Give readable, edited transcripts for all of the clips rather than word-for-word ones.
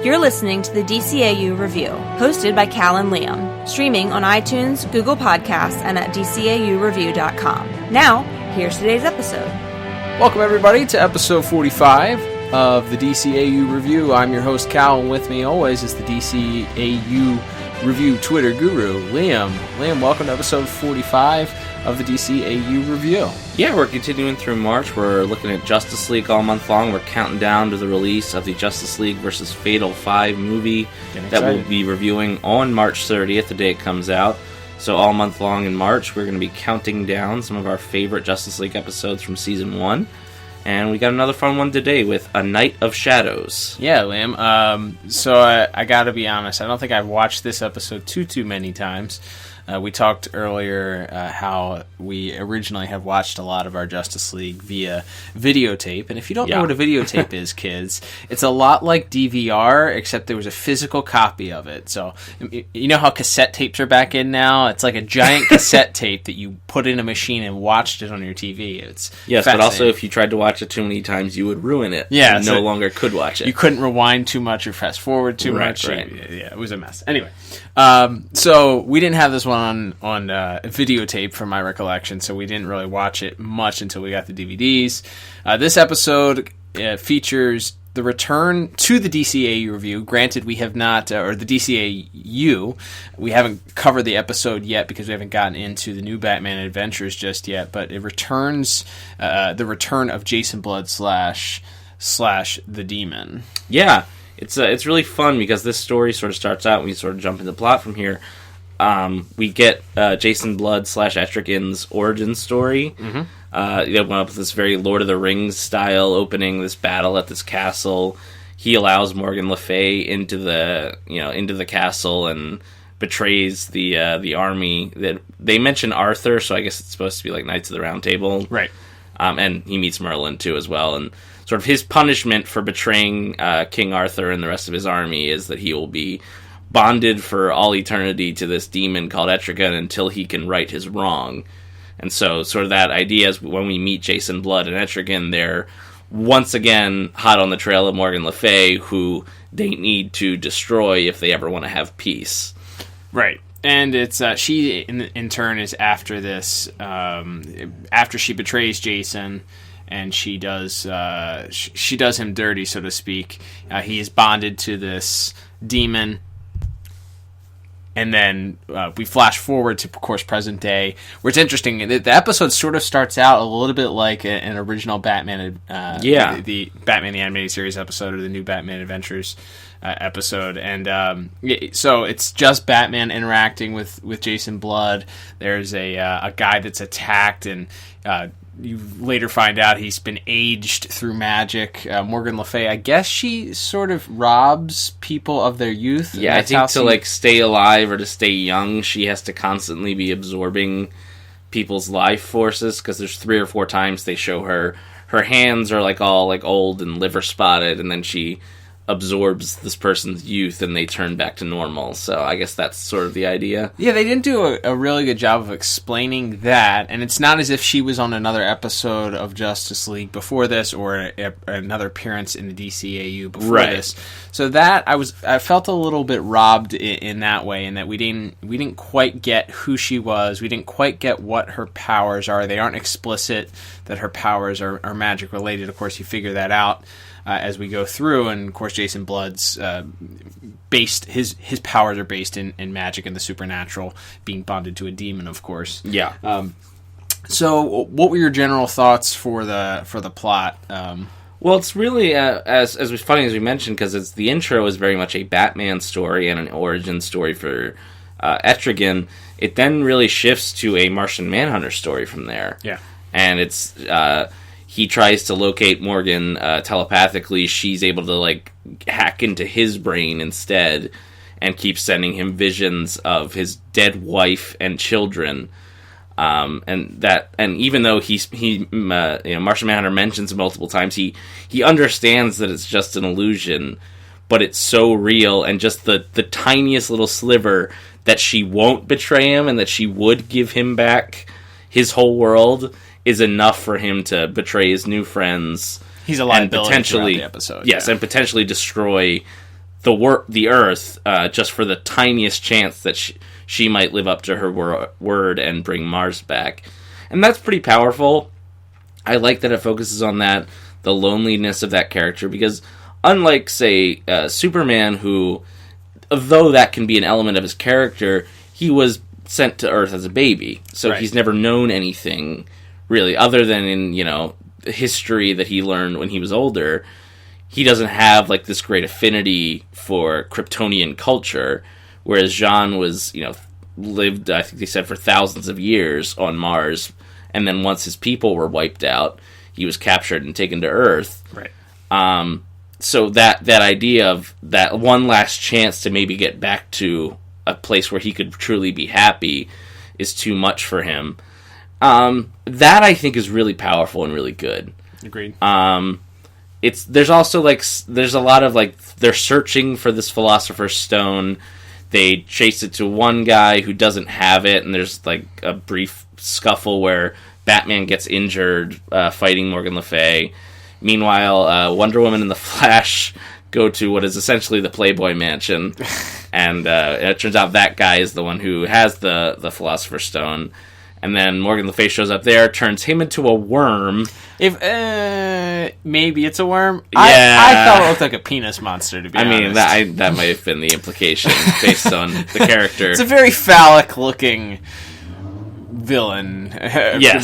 You're listening to the DCAU Review, hosted by Cal and Liam, streaming on iTunes, Google Podcasts, and at DCAUreview.com. Now, here's today's episode. Welcome, everybody, to episode 45 of the DCAU Review. I'm your host, Cal, and with me always is the DCAU Review Twitter guru, Liam. Liam, welcome to episode 45 of the DCAU Review. Yeah, we're continuing through March. We're looking at Justice League all month long. We're counting down to the release of the Justice League vs. Fatal 5 movie that we'll be reviewing on March 30th, the day it comes out. So all month long in March, we're going to be counting down some of our favorite Justice League episodes from Season 1. And we got another fun one today with A Night of Shadows. Yeah, Liam. So I got to be honest, I don't think I've watched this episode too many times. We talked earlier how we originally have watched a lot of our Justice League via videotape. And if you don't know what a videotape is, kids, it's a lot like DVR, except there was a physical copy of it. So you know how cassette tapes are back in now? It's like a giant cassette tape that you put in a machine and watched it on your TV. It's but also if you tried to watch it too many times, you would ruin it. Yeah, you no longer could watch it. You couldn't rewind too much or fast forward too much. Right. Yeah, it was a mess. Anyway, so we didn't have this one on videotape from my recollection, so we didn't really watch it much until we got the DVDs. This episode features the return to the DCAU review. Granted, we have not, or the DCAU, we haven't covered the episode yet because we haven't gotten into the new Batman Adventures just yet, but it returns, the return of Jason Blood slash the Demon. Yeah, it's really fun because this story sort of starts out, and we sort of jump into the plot from here. We get Jason Blood / Etrigan's origin story. Mm-hmm. They went up with this very Lord of the Rings style opening, this battle at this castle. He allows Morgan Le Fay into the castle and betrays the army. That they mention Arthur, so I guess it's supposed to be like Knights of the Round Table, right? And he meets Merlin too as well. And sort of his punishment for betraying King Arthur and the rest of his army is that he will be bonded for all eternity to this demon called Etrigan until he can right his wrong. And so sort of that idea is when we meet Jason Blood and Etrigan, they're once again hot on the trail of Morgan Le Fay, who they need to destroy if they ever want to have peace. Right. And it's she in turn is after this, after she betrays Jason, and she does him dirty, so to speak. He is bonded to this demon. And then we flash forward to, of course, present day, where it's interesting. The episode sort of starts out a little bit like an original Batman, the Batman the Animated Series episode, or the new Batman Adventures episode. And so it's just Batman interacting with Jason Blood. There's a guy that's attacked, and you later find out he's been aged through magic. Morgan Le Fay, I guess she sort of robs people of their youth. Yeah, I think to stay alive or to stay young, she has to constantly be absorbing people's life forces, because there's 3 or 4 times they show her hands are all old and liver spotted, and then she absorbs this person's youth and they turn back to normal. So I guess that's sort of the idea. Yeah, they didn't do a really good job of explaining that, and it's not as if she was on another episode of Justice League before this, or another appearance in the DCAU before this. So that I felt a little bit robbed in that way, in that we didn't quite get who she was. We didn't quite get what her powers are. They aren't explicit that her powers are magic related. Of course, you figure that out as we go through, and of course Jason Blood's based, his powers are based in magic and the supernatural, being bonded to a demon, of course. Yeah. So what were your general thoughts for the plot? Well, it's really as funny as we mentioned, because the intro is very much a Batman story and an origin story for Etrigan. It then really shifts to a Martian Manhunter story from there. Yeah. And it's he tries to locate Morgan telepathically. She's able to hack into his brain instead, and keeps sending him visions of his dead wife and children. And even though Martian Manhunter mentions multiple times, he understands that it's just an illusion, but it's so real, and just the tiniest little sliver that she won't betray him and that she would give him back his whole world is enough for him to betray his new friends. He's a liability throughout the episode. Yes, and potentially destroy the Earth just for the tiniest chance that she might live up to her word and bring Mars back. And that's pretty powerful. I like that it focuses on that, the loneliness of that character, because unlike, say, Superman, who, though that can be an element of his character, he was sent to Earth as a baby, so he's never known anything, really, other than in, the history that he learned when he was older. He doesn't have, like, this great affinity for Kryptonian culture, whereas Jean was, lived, I think they said, for thousands of years on Mars, and then once his people were wiped out, he was captured and taken to Earth. Right. So that idea of that one last chance to maybe get back to a place where he could truly be happy is too much for him. That I think is really powerful and really good. Agreed. There's also there's a lot of they're searching for this Philosopher's Stone. They chase it to one guy who doesn't have it, and there's a brief scuffle where Batman gets injured fighting Morgan Le Fay. Meanwhile, Wonder Woman and the Flash go to what is essentially the Playboy Mansion, and it turns out that guy is the one who has the Philosopher's Stone. And then Morgan Le Fay shows up there, turns him into a worm. If maybe it's a worm. Yeah. I thought it looked like a penis monster, to be honest. That might have been the implication based on the character. It's a very phallic-looking villain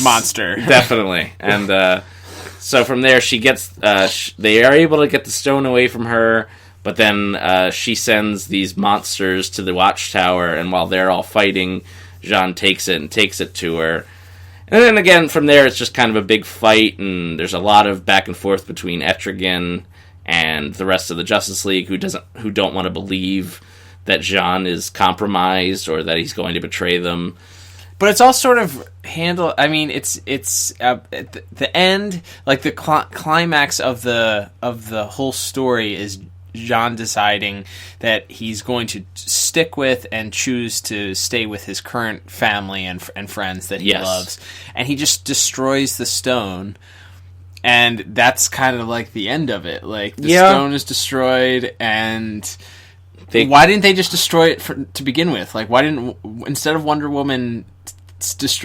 monster. Definitely. And so from there, she gets. They are able to get the stone away from her, but then she sends these monsters to the Watchtower, and while they're all fighting, Jean takes it to her. And then again, from there, it's just kind of a big fight, and there's a lot of back and forth between Etrigan and the rest of the Justice League, who don't want to believe that Jean is compromised or that he's going to betray them. But it's all sort of handled. I mean, it's at the end, the climax of the whole story is Jean deciding that he's going to stick with and choose to stay with his current family and friends that he loves, and he just destroys the stone, and that's kind of the end of it. The stone is destroyed, and why didn't they just destroy it to begin with? Why didn't, instead of Wonder Woman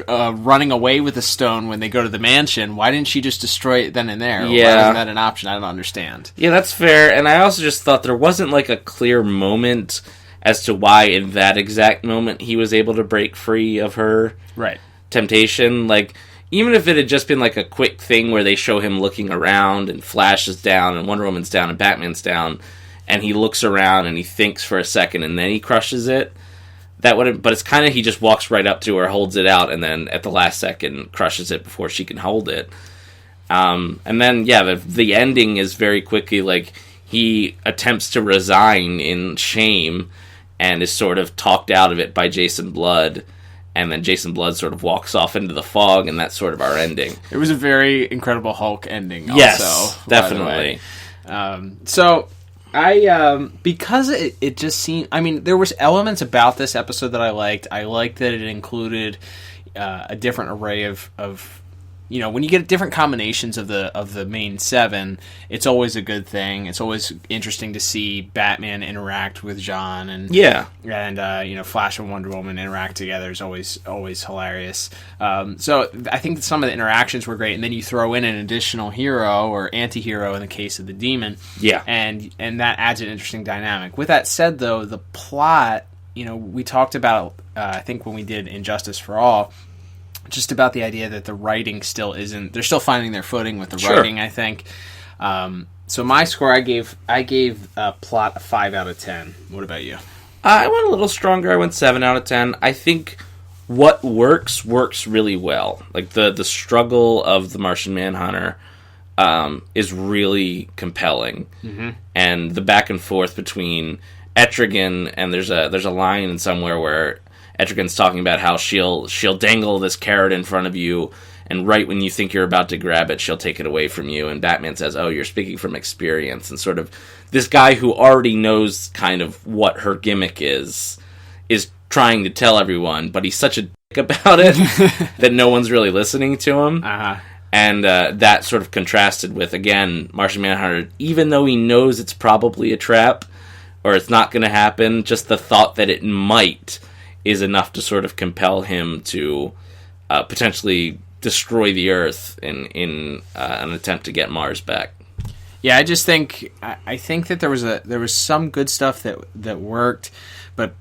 running away with the stone when they go to the mansion, why didn't she just destroy it then and there? Yeah. Why wasn't that an option? I don't understand. Yeah, that's fair. And I also just thought there wasn't a clear moment as to why in that exact moment he was able to break free of her temptation. Even if it had just been a quick thing where they show him looking around and Flash is down and Wonder Woman's down and Batman's down, and he looks around and he thinks for a second and then he crushes it. That would have, but it's kind of he just walks right up to her, holds it out, and then at the last second crushes it before she can hold it. And then the ending is very quickly he attempts to resign in shame and is sort of talked out of it by Jason Blood, and then Jason Blood sort of walks off into the fog, and that's sort of our ending. It was a very Incredible Hulk ending. Yes, also, definitely. So. Because it just seemed... I mean, there was elements about this episode that I liked. I liked that it included a different array of when you get different combinations of the main seven, it's always a good thing. It's always interesting to see Batman interact with Jean, and Flash and Wonder Woman interact together is always hilarious. So I think some of the interactions were great, and then you throw in an additional hero or anti-hero in the case of the Demon, and that adds an interesting dynamic. With that said, though, the plot, we talked about I think when we did Injustice for All, just about the idea that the writing still isn't... They're still finding their footing with the writing, I think. So my score, I gave plot a 5 out of 10. What about you? I went a little stronger. I went 7 out of 10. I think what works really well. The struggle of the Martian Manhunter is really compelling. Mm-hmm. And the back and forth between Etrigan, and there's a line in somewhere where Etrigan's talking about how she'll dangle this carrot in front of you, and right when you think you're about to grab it, she'll take it away from you. And Batman says, "Oh, you're speaking from experience." And sort of this guy who already knows kind of what her gimmick is trying to tell everyone, but he's such a dick about it that no one's really listening to him. Uh-huh. And that sort of contrasted with, again, Martian Manhunter, even though he knows it's probably a trap, or it's not going to happen. Just the thought that it might is enough to sort of compel him to potentially destroy the Earth in an attempt to get Mars back. Yeah, I think that there was some good stuff that worked, but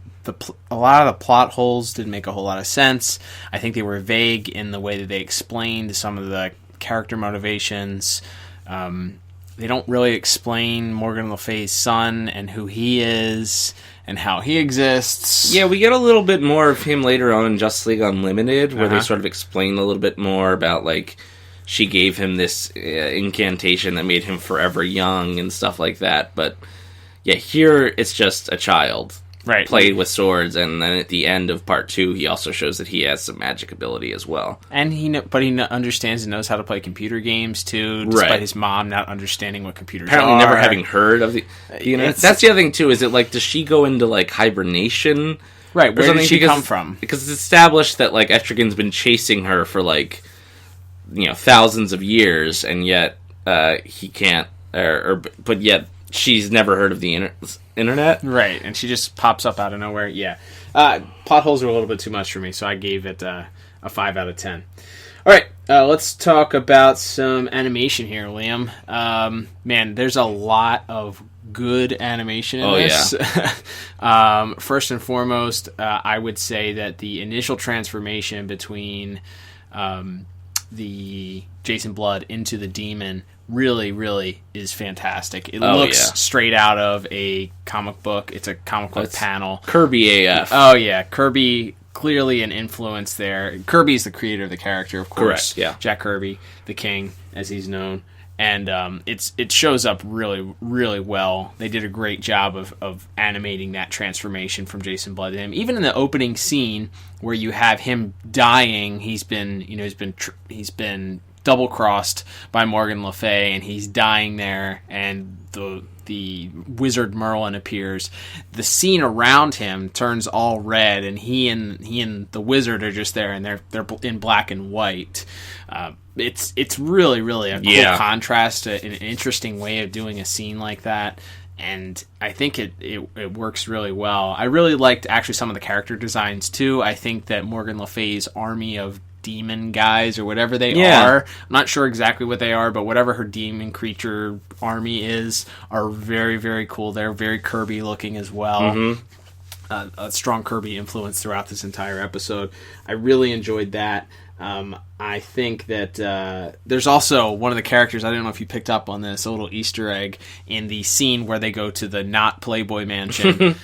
a lot of the plot holes didn't make a whole lot of sense. I think they were vague in the way that they explained some of the character motivations. They don't really explain Morgan Le Fay's son and who he is and how he exists. Yeah, we get a little bit more of him later on in Justice League Unlimited, where they sort of explain a little bit more about, like, she gave him this incantation that made him forever young and stuff like that. But, yeah, here it's just a child. Right. Played with swords, and then at the end of part 2, he also shows that he has some magic ability as well. And he understands and knows how to play computer games too, despite his mom not understanding what computers Apparently are. never having heard of the internet. That's the other thing too. Is it like, does she go into like hibernation? Right. Where did she come from? Because it's established that like Etrigan's been chasing her for like, thousands of years, and yet he can't, but yet she's never heard of the internet. Right, and she just pops up out of nowhere. Yeah. Plot holes are a little bit too much for me, so I gave it a 5 out of 10. All right, let's talk about some animation here, Liam. Man, there's a lot of good animation in this. Yeah. First and foremost, I would say that the initial transformation between the Jason Blood into the Demon really is fantastic. It looks straight out of a comic book. It's a comic book panel. Kirby AF. Oh yeah, Kirby, clearly an influence there. Kirby's the creator of the character, of course. Correct, yeah. Jack Kirby, the King, as he's known. And it shows up really well. They did a great job of animating that transformation from Jason Blood to him. Even in the opening scene where you have him dying, he's been double crossed by Morgan Le Fay, and he's dying there, and the wizard Merlin appears. The scene around him turns all red, and he and the wizard are just there, and they're in black and white. It's really a cool contrast, an interesting way of doing a scene like that, and I think it works really well. I really liked actually some of the character designs too. I think that Morgan Le Fay's army of demon guys or whatever they are, I'm not sure exactly what they are, but whatever her demon creature army is, are very cool. They're very Kirby looking as well. Mm-hmm. A strong Kirby influence throughout this entire episode. I really enjoyed that. I think that there's also one of the characters, I don't know if you picked up on this, a little Easter egg in the scene where they go to the not Playboy mansion.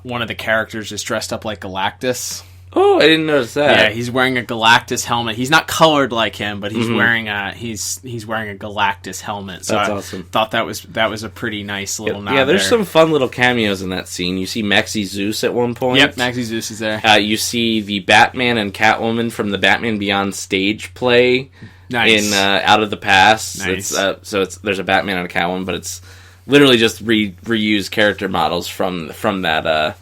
One of the characters is dressed up like Galactus. Oh, I didn't notice that. Yeah, he's wearing a Galactus helmet. He's not colored like him, but he's wearing he's wearing a Galactus helmet. So that's I awesome. Thought that was a pretty nice little nod. Yeah, there's some fun little cameos in that scene. You see Maxie Zeus at one point. Yep, Maxie Zeus is there. You see the Batman and Catwoman from the Batman Beyond stage play in Out of the Past. Nice. There's a Batman and a Catwoman, but it's literally just reused character models from the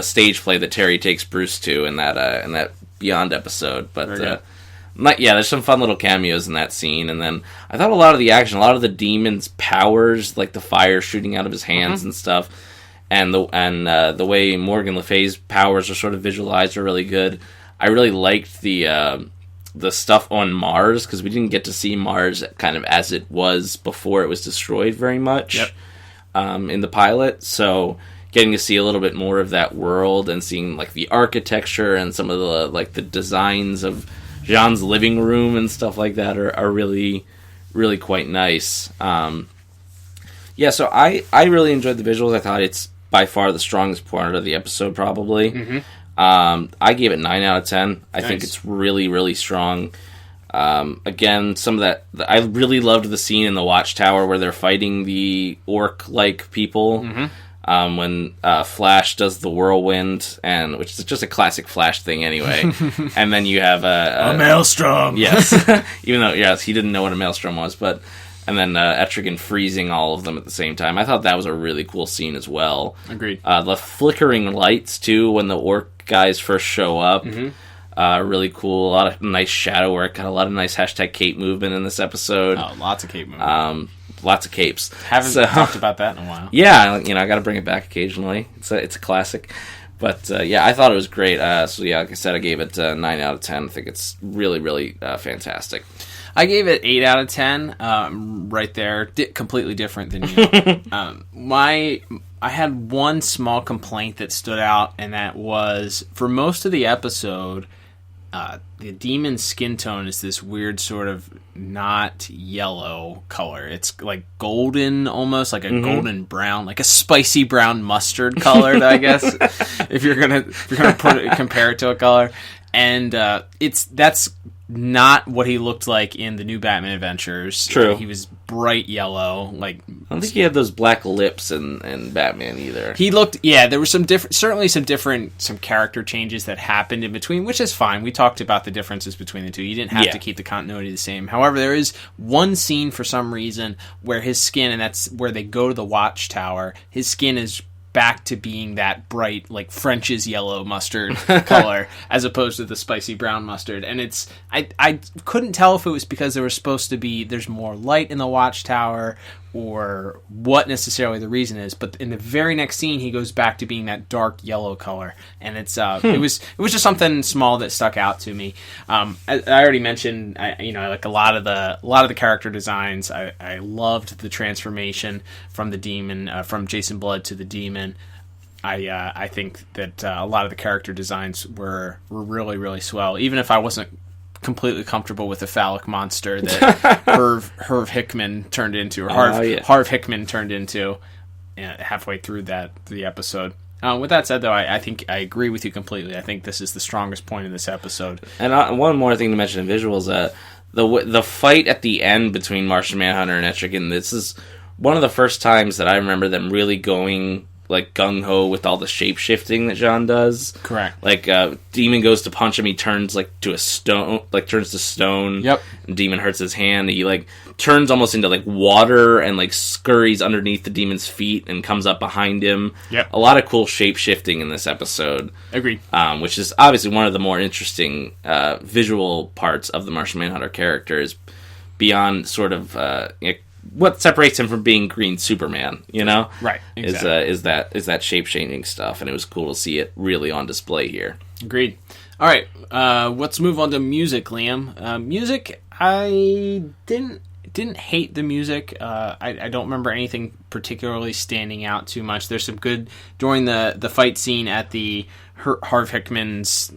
stage play that Terry takes Bruce to in that Beyond episode. But there's some fun little cameos in that scene. And then I thought a lot of the action, a lot of the demon's powers, like the fire shooting out of his hands and stuff, and the way Morgan Le Fay's powers are sort of visualized are really good. I really liked the stuff on Mars, because we didn't get to see Mars kind of as it was before it was destroyed very much in the pilot. So getting to see a little bit more of that world and seeing like the architecture and some of the like the designs of Jean's living room and stuff like that are really quite nice. So I really enjoyed the visuals. I thought it's by far the strongest part of the episode, probably. Mm-hmm. I gave it 9 out of 10. I think it's really strong. Again, some of that, I really loved the scene in the Watchtower where they're fighting the orc-like people. Mm-hmm. When Flash does the whirlwind, which is just a classic Flash thing anyway. And then you have a maelstrom. Yes, even though he didn't know what a maelstrom was, and then Etrigan freezing all of them at the same time. I thought that was a really cool scene as well. Agreed. The flickering lights too when the orc guys first show up. Mm-hmm. Really cool. A lot of nice shadow work. Got a lot of nice #Kate movement in this episode. Oh, lots of Kate movement. lots of capes. Haven't talked about that in a while. Yeah, I got to bring it back occasionally. It's a classic. But yeah, I thought it was great. So yeah, like I said, I gave it 9 out of 10. I think it's really, really fantastic. I gave it 8 out of 10. Right there, completely different than you. I had one small complaint that stood out, and that was for most of the episode, the demon's skin tone is this weird sort of not yellow color. It's like golden, almost like a golden brown, like a spicy brown mustard colored, I guess, if you're gonna compare it to a color. And that's not what he looked like in the new Batman Adventures. True. He was bright yellow. I don't think he had those black lips in Batman either. He looked, yeah, there were some character changes that happened in between, which is fine. We talked about the differences between the two. You didn't have to keep the continuity the same. However, there is one scene for some reason where his skin, and that's where they go to the Watchtower, his skin is back to being that bright, like French's yellow mustard color, as opposed to the spicy brown mustard. And I couldn't tell if it was because there was supposed to be, there's more light in the Watchtower, or what necessarily the reason is. But in the very next scene, he goes back to being that dark yellow color, and it's it was just something small that stuck out to me. I already mentioned, like a lot of the character designs. I loved the transformation from the demon, from Jason Blood to the demon. I think that a lot of the character designs were really, really swell. Even if I wasn't completely comfortable with the phallic monster that Harv Hickman turned into, or Harv Hickman turned into halfway through the episode. With that said, though, I think I agree with you completely. I think this is the strongest point in this episode. And one more thing to mention in visuals, the fight at the end between Martian Manhunter and Etrigan, this is one of the first times that I remember them really going like gung-ho with all the shape-shifting that Jean does. Correct. Like, Demon goes to punch him, he turns to stone. Yep. And Demon hurts his hand. He turns almost into water and scurries underneath the Demon's feet and comes up behind him. Yep. A lot of cool shape-shifting in this episode. Agreed. Which is obviously one of the more interesting visual parts of the Martian Manhunter character, is beyond sort of what separates him from being Green Superman, Right, exactly. Is that shape-changing stuff, and it was cool to see it really on display here. Agreed. All right, let's move on to music, Liam. Music, I didn't hate the music. I don't remember anything particularly standing out too much. There's some good, during the fight scene at the Harv Hickman's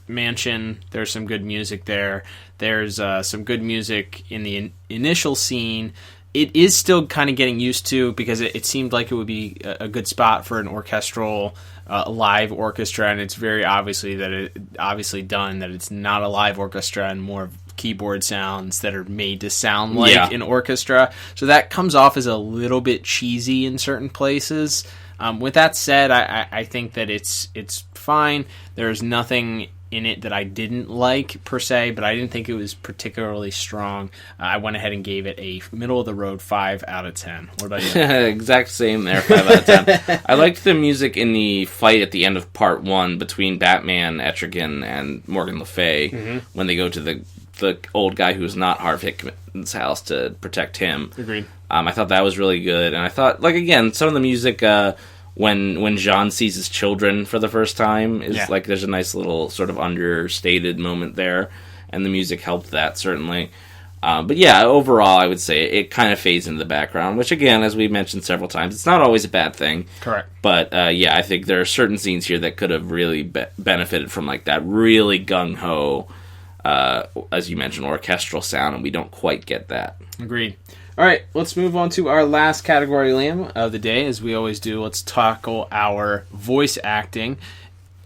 mansion, there's some good music there. There's some good music in the initial scene. It is still kind of getting used to, because it seemed like it would be a good spot for an orchestral live orchestra, and it's very obviously done that it's not a live orchestra and more keyboard sounds that are made to sound like an orchestra. So that comes off as a little bit cheesy in certain places. With that said, I think that it's fine. There's nothing in it that I didn't like per se, but I didn't think it was particularly strong. I went ahead and gave it a middle of the road 5 out of 10. What about you? Exact same there, 5 out of 10. I liked the music in the fight at the end of part 1 between Batman, Etrigan, and Morgan Le Fay, when they go to the old guy who's not Harv Hickman's house to protect him. Agreed. I thought that was really good, and I thought, again, some of the music when Jean sees his children for the first time is there's a nice little sort of understated moment there, and the music helped that, certainly. But yeah, overall, I would say it kind of fades into the background, which, again, as we mentioned several times, it's not always a bad thing. Correct. But I think there are certain scenes here that could have really benefited from that really gung-ho, as you mentioned, orchestral sound, and we don't quite get that. Agreed. All right, let's move on to our last category, Liam, of the day. As we always do, let's tackle our voice acting.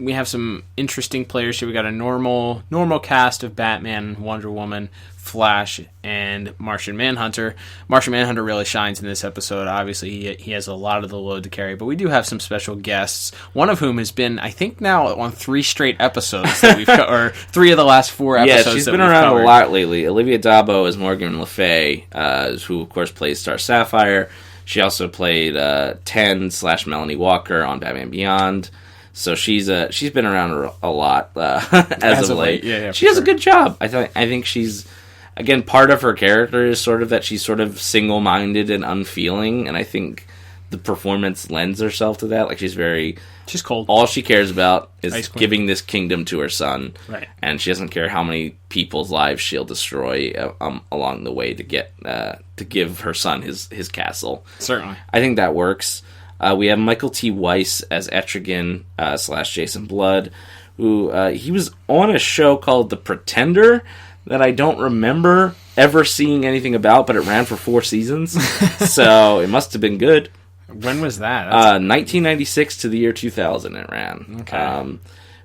We have some interesting players here. We got a normal cast of Batman, Wonder Woman, Flash, and Martian Manhunter. Martian Manhunter really shines in this episode. Obviously, he has a lot of the load to carry, but we do have some special guests, one of whom has been, I think, now on 3 straight episodes that we've or 3 of the last 4 episodes. Yeah, she's been around a lot lately. Olivia Dabo is Morgan Le Fay, who, of course, plays Star Sapphire. She also played 10/Melanie Walker on Batman Beyond. So she's been around a lot as of late. Yeah, she does a good job. I think she's again, part of her character is sort of that she's sort of single-minded and unfeeling, and I think the performance lends herself to that. Like, she's cold. All she cares about is giving this kingdom to her son. Right. And she doesn't care how many people's lives she'll destroy along the way to get to give her son his castle. Certainly. I think that works. We have Michael T. Weiss as Etrigan / Jason Blood, who he was on a show called The Pretender that I don't remember ever seeing anything about, but it ran for 4 seasons, so it must have been good. When was that? 1996 to the year 2000 it ran. Okay.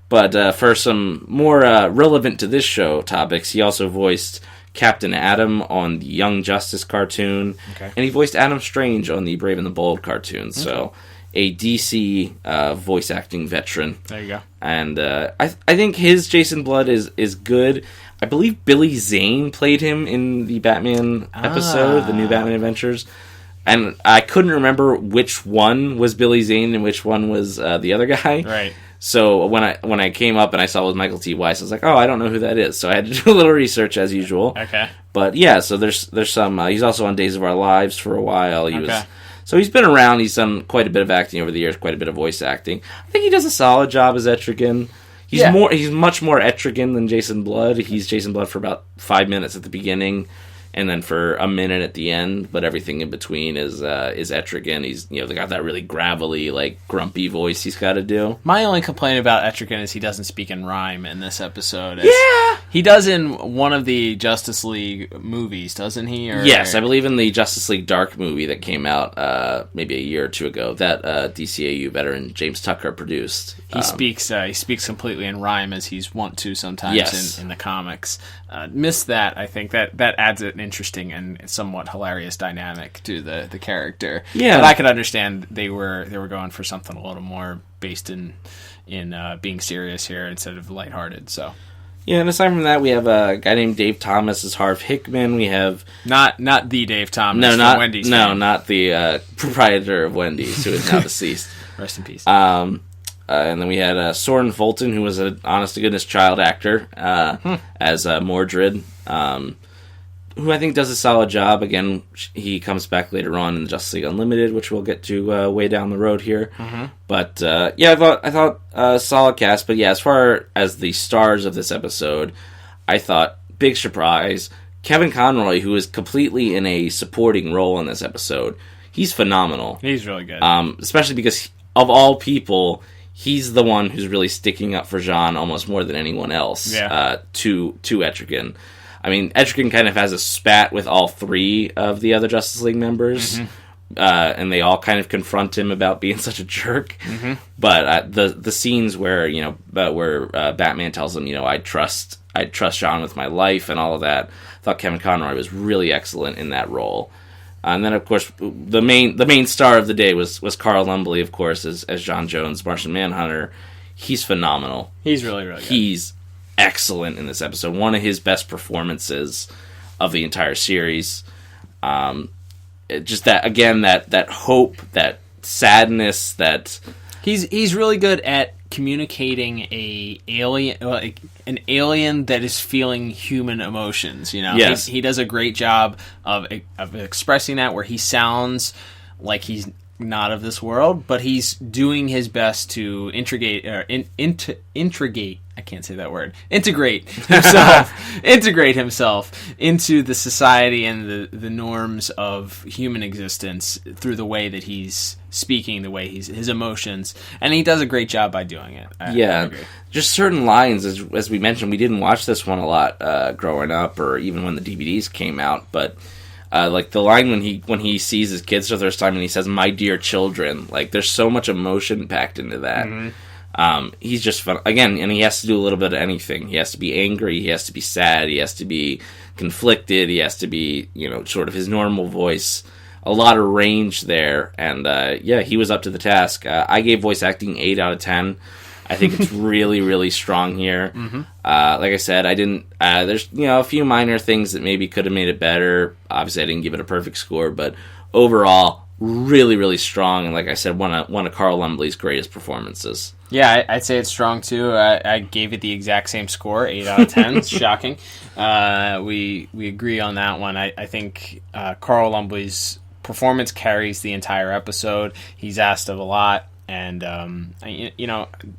But for some more relevant to this show topics, he also voiced Captain Atom on the Young Justice cartoon, and he voiced Adam Strange on the Brave and the Bold cartoon, so a DC voice acting veteran. There you go. And I think his Jason Blood is good. I believe Billy Zane played him in the Batman episode, the New Batman Adventures. And I couldn't remember which one was Billy Zane and which one was the other guy. Right. So when I came up and I saw it was Michael T. Weiss, I was like, oh, I don't know who that is. So I had to do a little research as usual. Okay. But yeah, so there's some. He's also on Days of Our Lives for a while. So he's been around. He's done quite a bit of acting over the years, quite a bit of voice acting. I think he does a solid job as Etrigan. He's much more Etrigan than Jason Blood. He's Jason Blood for about 5 minutes at the beginning, and then for a minute at the end, but everything in between is Etrigan. He's they got that really gravelly, like grumpy voice he's got to do. My only complaint about Etrigan is he doesn't speak in rhyme in this episode. Yeah, he does in one of the Justice League movies, doesn't he? Yes, I believe in the Justice League Dark movie that came out maybe a year or two ago. That DCAU veteran James Tucker produced. He speaks completely in rhyme as he's wont to sometimes in the comics. Missed that. I think that adds an interesting and somewhat hilarious dynamic to the character. Yeah, but I could understand they were going for something a little more based in being serious here instead of lighthearted. So yeah, and aside from that, we have a guy named Dave Thomas as Harv Hickman. We have not the Dave Thomas, from Wendy's. Not the proprietor of Wendy's, who is now deceased. Rest in peace. And then we had Soren Fulton, who was an honest-to-goodness child actor, as Mordred, who I think does a solid job. Again, he comes back later on in Justice League Unlimited, which we'll get to way down the road here. Mm-hmm. But I thought solid cast. But yeah, as far as the stars of this episode, I thought big surprise. Kevin Conroy, who is completely in a supporting role in this episode, he's phenomenal. He's really good, especially because of all people, he's the one who's really sticking up for Jean almost more than anyone else. To Etrigan. I mean, Etrigan kind of has a spat with all 3 of the other Justice League members, and they all kind of confront him about being such a jerk. Mm-hmm. But the scenes where Batman tells him, I trust Jean with my life and all of that, I thought Kevin Conroy was really excellent in that role. And then, of course, the main star of the day was Carl Lumbly, of course, as John Jones, Martian Manhunter. He's phenomenal. He's really, really good. He's excellent in this episode. One of his best performances of the entire series. Just that, again, that hope, that sadness, that... He's really good at communicating an alien that is feeling human emotions. Yes. He does a great job of expressing that, where he sounds like he's not of this world, but he's doing his best to integrate himself into the society and the norms of human existence through the way that he's speaking, the way his emotions, and he does a great job by doing it. I agree. Just certain lines, as we mentioned, we didn't watch this one a lot growing up, or even when the DVDs came out, but like the line when he sees his kids for the first time and he says, "My dear children," like there's so much emotion packed into that. Mm-hmm. He's just fun again, and he has to do a little bit of anything. He has to be angry, he has to be sad, he has to be conflicted, he has to be sort of his normal voice. A lot of range there, and he was up to the task. I gave voice acting 8 out of 10. I think it's really, really strong here. Mm-hmm. Like I said, I didn't. There's a few minor things that maybe could have made it better. Obviously, I didn't give it a perfect score, but overall, really, really strong, and like I said, one of Carl Lumbly's greatest performances. Yeah, I'd say it's strong too. I gave it the exact same score, 8 out of 10. It's shocking. We agree on that one. I think Carl Lumbly's performance carries the entire episode. He's asked of a lot. And,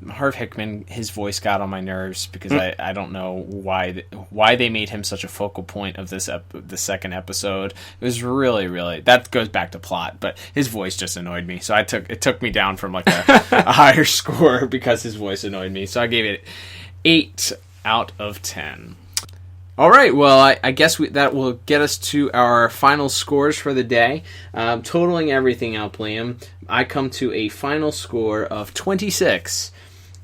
Harv Hickman, his voice got on my nerves because I don't know why they made him such a focal point of the second episode. It was really, really, that goes back to plot, but his voice just annoyed me. So it took me down from like a higher score because his voice annoyed me. So I gave it 8 out of 10. All right, well, I guess that will get us to our final scores for the day. Totaling everything out, Liam, I come to a final score of 26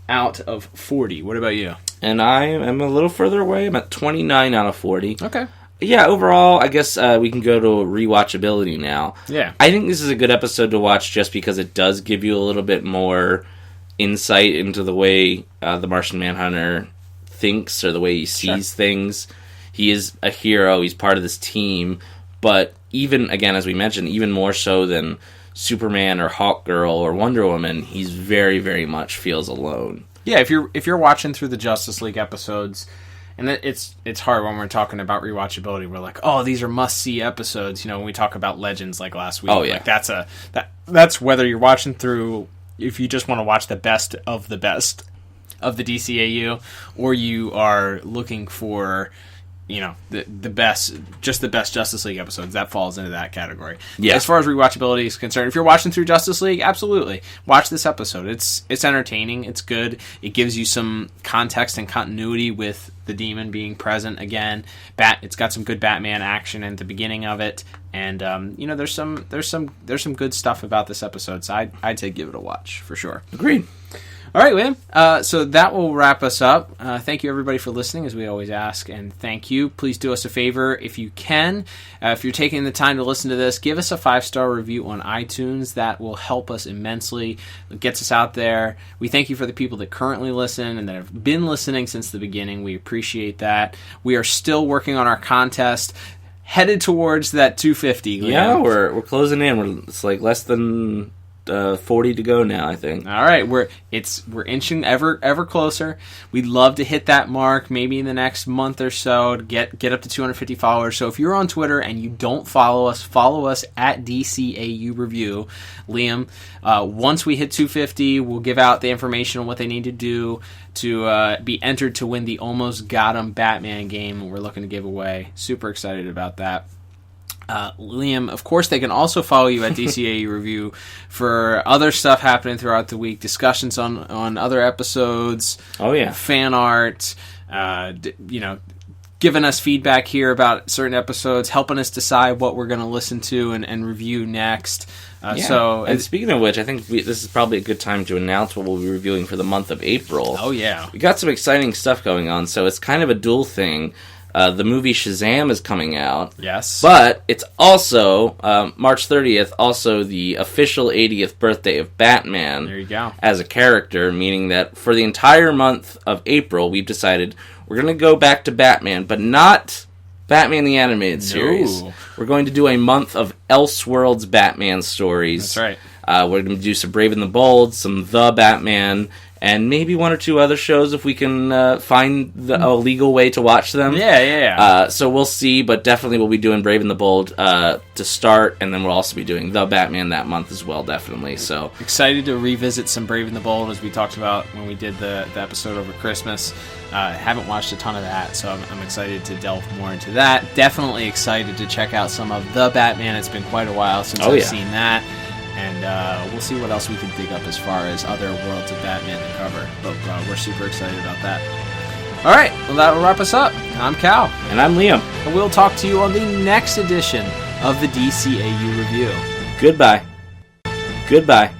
out of 40. What about you? And I am a little further away. I'm at 29 out of 40. Okay. Yeah, overall, I guess we can go to rewatchability now. Yeah. I think this is a good episode to watch just because it does give you a little bit more insight into the way the Martian Manhunter thinks or the way he sees things. He is a hero. He's part of this team. But even, again, as we mentioned, even more so than Superman or Hawkgirl or Wonder Woman, he's very, very much feels alone. Yeah, if you're watching through the Justice League episodes, and it's hard when we're talking about rewatchability. We're like, oh, these are must-see episodes. When we talk about Legends like last week. Oh, yeah. Like that's whether you're watching through, if you just want to watch the best of the DCAU, or you are looking for the best Justice League episodes. That falls into that category. Yeah. As far as rewatchability is concerned, if you're watching through Justice League, absolutely watch this episode. It's entertaining. It's good. It gives you some context and continuity with the Demon being present again. It's got some good Batman action at the beginning of it, and there's some good stuff about this episode. So I'd say give it a watch for sure. Agreed. All right, William. So that will wrap us up. Thank you, everybody, for listening, as we always ask, and thank you. Please do us a favor if you can. If you're taking the time to listen to this, give us a 5-star review on iTunes. That will help us immensely. It gets us out there. We thank you for the people that currently listen and that have been listening since the beginning. We appreciate that. We are still working on our contest, headed towards that 250. Liam. Yeah, we're closing in. It's like less than 40 to go now, I think. All right, we're inching ever closer. We'd love to hit that mark maybe in the next month or so to get up to 250 followers. So if you're on Twitter and you don't follow us at DCAU Review. Liam, once we hit 250, we'll give out the information on what they need to do to be entered to win the Almost Got 'Em Batman game we're looking to give away. Super excited about that. Liam, of course, they can also follow you at DCAU Review for other stuff happening throughout the week, discussions on other episodes, fan art, giving us feedback here about certain episodes, helping us decide what we're going to listen to and review next. And speaking of which, I think this is probably a good time to announce what we'll be reviewing for the month of April. Oh, yeah. We got some exciting stuff going on, so it's kind of a dual thing. The movie Shazam is coming out. Yes. But it's also, March 30th, also the official 80th birthday of Batman. There you go. As a character, meaning that for the entire month of April, we've decided we're going to go back to Batman, but not Batman the Animated Series. No. We're going to do a month of Elseworlds Batman stories. That's right. We're going to do some Brave and the Bold, some The Batman, and maybe one or two other shows if we can find a legal way to watch them. Yeah. So we'll see, but definitely we'll be doing Brave and the Bold to start, and then we'll also be doing The Batman that month as well, definitely. So excited to revisit some Brave and the Bold, as we talked about when we did the episode over Christmas. Haven't watched a ton of that, so I'm excited to delve more into that. Definitely excited to check out some of The Batman. It's been quite a while since I've seen that. And we'll see what else we can dig up as far as other worlds of Batman to cover. But we're super excited about that. All right, well, that'll wrap us up. I'm Cal. And I'm Liam. And we'll talk to you on the next edition of the DCAU Review. Goodbye. Goodbye.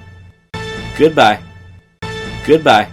Goodbye. Goodbye.